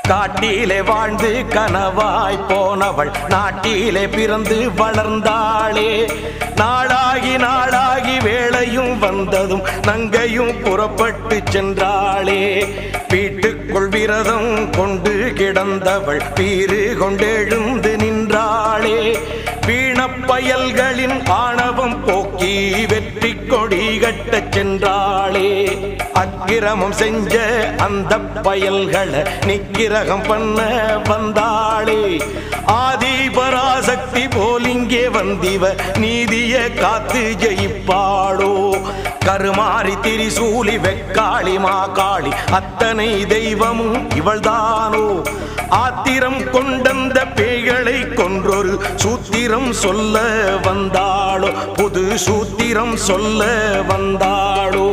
காட்டிலே வாழ்ந்து கனவாய் போனவள் நாட்டிலே பிறந்து வளர்ந்தாளே. நாளாகி வேளையும் வந்ததும் நங்கையும் புறப்பட்டு சென்றாளே. வீட்டுக்குள் விரதம் கொண்டு கிடந்தவள் பீறு கொண்டெழுந்து நின்றாளே. வீணப்பயல்களின் ஆணவம் போக்கி வெற்றி கொடி கட்டச் சென்றாளே. அக்கிரமம் செஞ்ச அந்த பயல்களை நிக்கிரகம் பண்ண வந்தாளே. ஆதி பராசக்தி போலிங்கே வந்திவ நீதிய காத்து ஜெயிப்பாளோ. கருமாறி திரிசூலி வெக்காளி மாகாளி அத்தனை தெய்வமும் இவள்தானோ. ஆத்திரம் கொண்டந்த பேய்களை கொன்றொரு சூத்திரம் சொல்ல வந்தாளோ. புது சூத்திரம் சொல்ல வந்தாளோ.